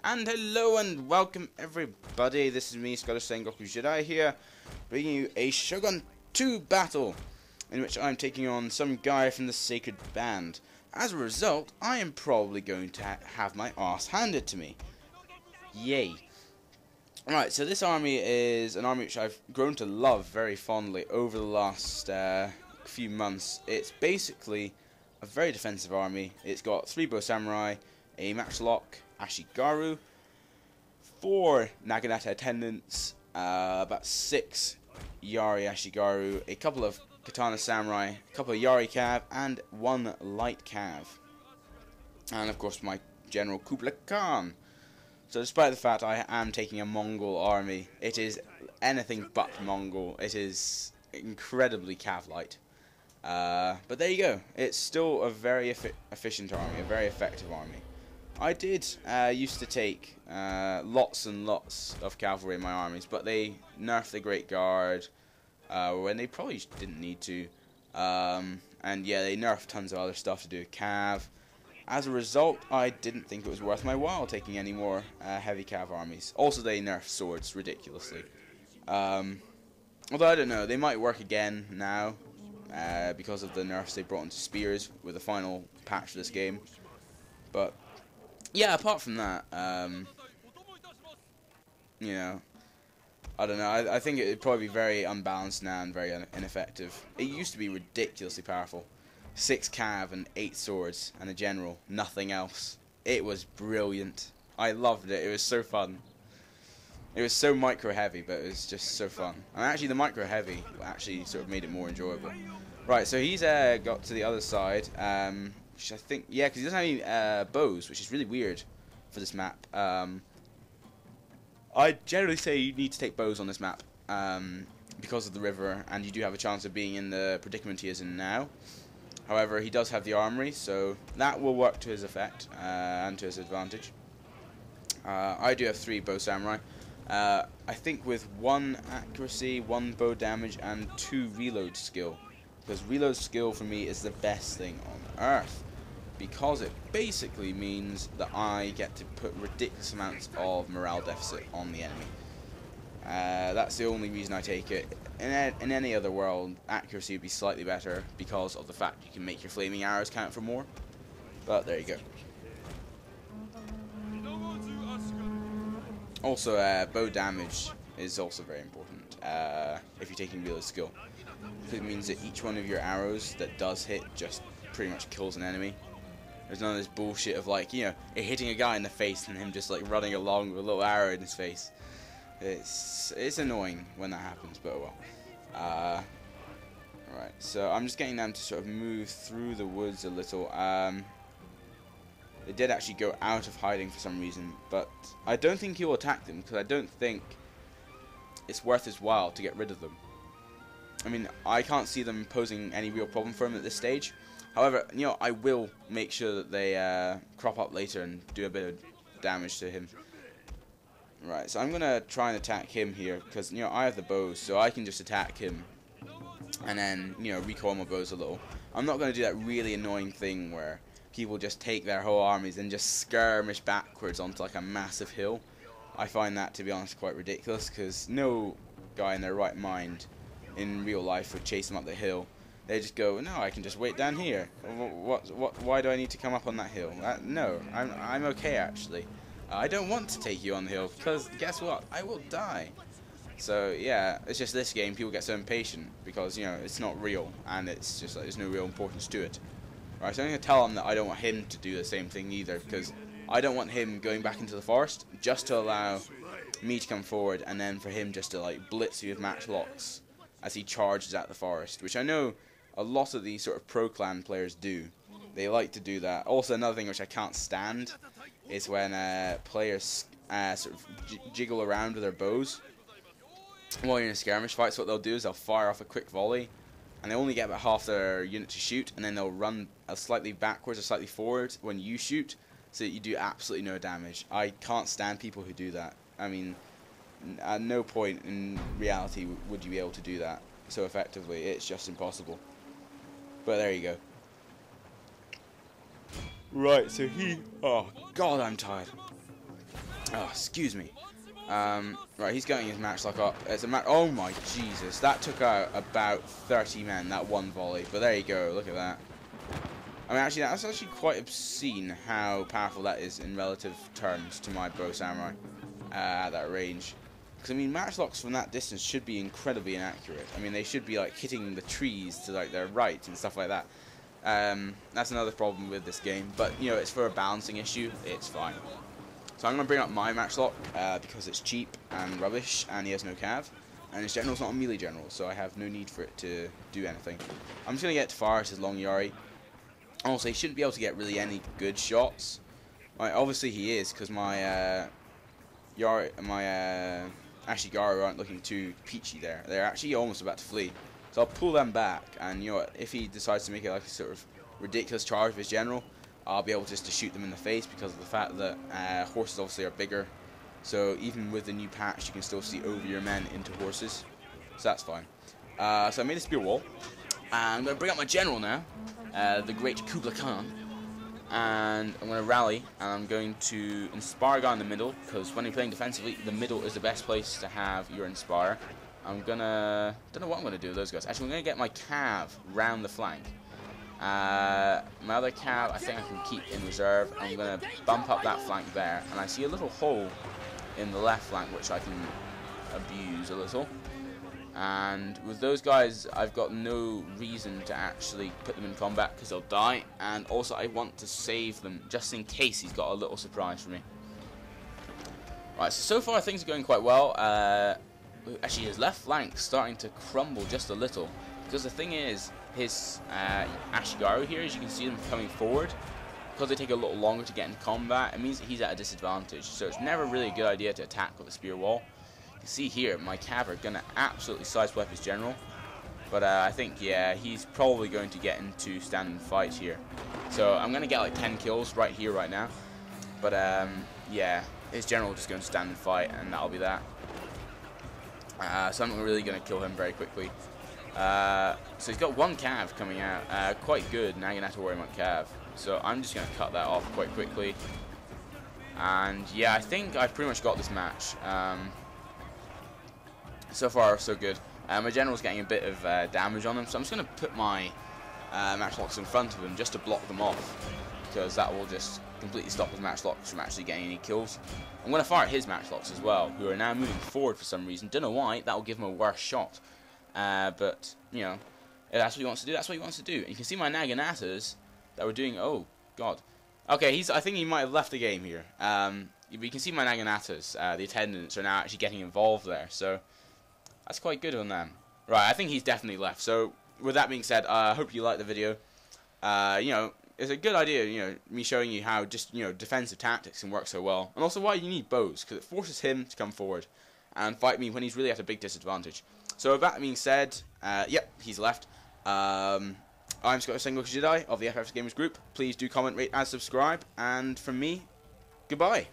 And hello and welcome everybody, this is me, Scottish Sengoku Jedi here, bringing you a Shogun 2 battle, in which I'm taking on some guy from the Sacred Band. As a result, I am probably going to have my arse handed to me. Yay. Right, so this army is an army which I've grown to love very fondly over the last few months. It's basically a very defensive army. It's got 3 bow samurai, a matchlock Ashigaru, 4 Naginata attendants, about 6 Yari Ashigaru, a couple of Katana Samurai, a couple of Yari Cav, and 1 Light Cav. And of course my General Kublai Khan. So despite the fact I am taking a Mongol army, it is anything but Mongol. It is incredibly Cav-light. But there you go. It's still a very efficient army, a very effective army. I did used to take lots and lots of cavalry in my armies, but they nerfed the Great Guard when they probably didn't need to. And yeah, they nerfed tons of other stuff to do with Cav. As a result, I didn't think it was worth my while taking any more heavy Cav armies. Also, they nerfed swords ridiculously. Although I don't know, they might work again now because of the nerfs they brought into spears with the final patch for this game. But yeah, apart from that, you know, I don't know. I think it would probably be very unbalanced now and very ineffective. It used to be ridiculously powerful. 6 cav and 8 swords and a general, nothing else. It was brilliant. I loved it. It was so fun. It was so micro heavy, but it was just so fun. And actually, the micro heavy actually sort of made it more enjoyable. Right, so he's got to the other side. Which I think, yeah, because he doesn't have any bows, which is really weird for this map. I generally say you need to take bows on this map because of the river, and you do have a chance of being in the predicament he is in now. However, he does have the armory, so that will work to his effect and to his advantage. I do have 3 bow samurai. I think with 1 accuracy, 1 bow damage, and 2 reload skill. Because reload skill for me is the best thing on earth. Because it basically means that I get to put ridiculous amounts of morale deficit on the enemy. That's the only reason I take it. In any other world, accuracy would be slightly better because of the fact you can make your flaming arrows count for more. But there you go. Also, bow damage is also very important if you're taking reload skill. Because it means that each one of your arrows that does hit just pretty much kills an enemy. There's none of this bullshit of, like, you know, it hitting a guy in the face and him just like running along with a little arrow in his face. It's annoying when that happens, but oh well. Right, so I'm just getting them to sort of move through the woods a little. They did actually go out of hiding for some reason, but I don't think he'll attack them because I don't think it's worth his while to get rid of them. I mean, I can't see them posing any real problem for him at this stage. However, you know, I will make sure that they crop up later and do a bit of damage to him. Right, so I'm going to try and attack him here, because, you know, I have the bows, so I can just attack him, and then, you know, recoil my bows a little. I'm not going to do that really annoying thing where people just take their whole armies and just skirmish backwards onto, like, a massive hill. I find that, to be honest, quite ridiculous, because no guy in their right mind in real life would chase them up the hill. They just go, no, I can just wait down here. Why do I need to come up on that hill? No, I'm okay, actually. I don't want to take you on the hill, because guess what? I will die. So, yeah, it's just this game, people get so impatient, because, you know, it's not real, and it's just like, there's no real importance to it. Right, so I'm going to tell him that I don't want him to do the same thing either, because I don't want him going back into the forest, just to allow me to come forward, and then for him just to, like, blitz you with matchlocks as he charges at the forest, which I know a lot of these sort of pro-clan players do. They like to do that. Also, another thing which I can't stand is when players sort of jiggle around with their bows while you're in a skirmish fight. So what they'll do is they'll fire off a quick volley, and they only get about half their unit to shoot, and then they'll run slightly backwards or slightly forward when you shoot, so that you do absolutely no damage. I can't stand people who do that. I mean, at no point in reality would you be able to do that so effectively. It's just impossible. But there you go. Right, so he... Oh, God, I'm tired. Oh, excuse me. Right, he's getting his matchlock up. It's a oh my Jesus, that took out about 30 men, that one volley. But there you go, look at that. I mean, actually, that's actually quite obscene how powerful that is in relative terms to my bow samurai at that range. Because, I mean, matchlocks from that distance should be incredibly inaccurate. I mean, they should be, like, hitting the trees to, like, their right and stuff like that. That's another problem with this game. But, you know, it's for a balancing issue. It's fine. So I'm going to bring up my matchlock because it's cheap and rubbish and he has no cav. And his general's not a melee general, so I have no need for it to do anything. I'm just going to get to fire his long Yari. Also, he shouldn't be able to get really any good shots. Right, obviously he is, because my Ashigaru aren't looking too peachy there. They're actually almost about to flee. So I'll pull them back, and you know what, if he decides to make it like a sort of ridiculous charge with his general, I'll be able just to shoot them in the face because of the fact that horses obviously are bigger. So even with the new patch, you can still see over your men into horses. So that's fine. So I made a spear wall. And I'm going to bring up my general now, the great Kublai Khan. And I'm going to rally, and I'm going to inspire a guy in the middle, because when you're playing defensively, the middle is the best place to have your inspire. I'm going to, don't know what I'm going to do with those guys. Actually, I'm going to get my cav round the flank. My other cav, I think I can keep in reserve. I'm going to bump up that flank there, and I see a little hole in the left flank, which I can abuse a little. And with those guys, I've got no reason to actually put them in combat because they'll die. And also, I want to save them just in case he's got a little surprise for me. Right, so far things are going quite well. Actually, his left flank's starting to crumble just a little. Because the thing is, his Ashigaru here, as you can see them coming forward, because they take a little longer to get in combat, it means that he's at a disadvantage. So it's never really a good idea to attack with a spear wall. You can see here, my cav are going to absolutely sideswipe his general. But I think, yeah, he's probably going to get into stand and fight here. So I'm going to get like 10 kills right here, right now. But yeah, his general will just go and stand and fight, and that'll be that. So I'm not really going to kill him very quickly. So he's got one cav coming out, quite good Naginata Warrior cav. So I'm just going to cut that off quite quickly. And yeah, I think I've pretty much got this match. So far, so good. My general's getting a bit of damage on him, so I'm just going to put my matchlocks in front of him just to block them off, because that will just completely stop his matchlocks from actually getting any kills. I'm going to fire at his matchlocks as well, who are now moving forward for some reason. Don't know why, that will give him a worse shot. But, you know, if that's what he wants to do, that's what he wants to do. And you can see my Naginatas that were doing, oh, God. Okay, I think he might have left the game here. You can see my Naginatas, the attendants, are now actually getting involved there, so that's quite good on them. Right, I think he's definitely left. So, with that being said, I hope you liked the video. You know, it's a good idea, you know, me showing you how just, you know, defensive tactics can work so well. And also why you need bows, because it forces him to come forward and fight me when he's really at a big disadvantage. So, with that being said, yep, he's left. I'm Scott Single Jedi of the FFGamers group. Please do comment, rate, and subscribe. And from me, goodbye.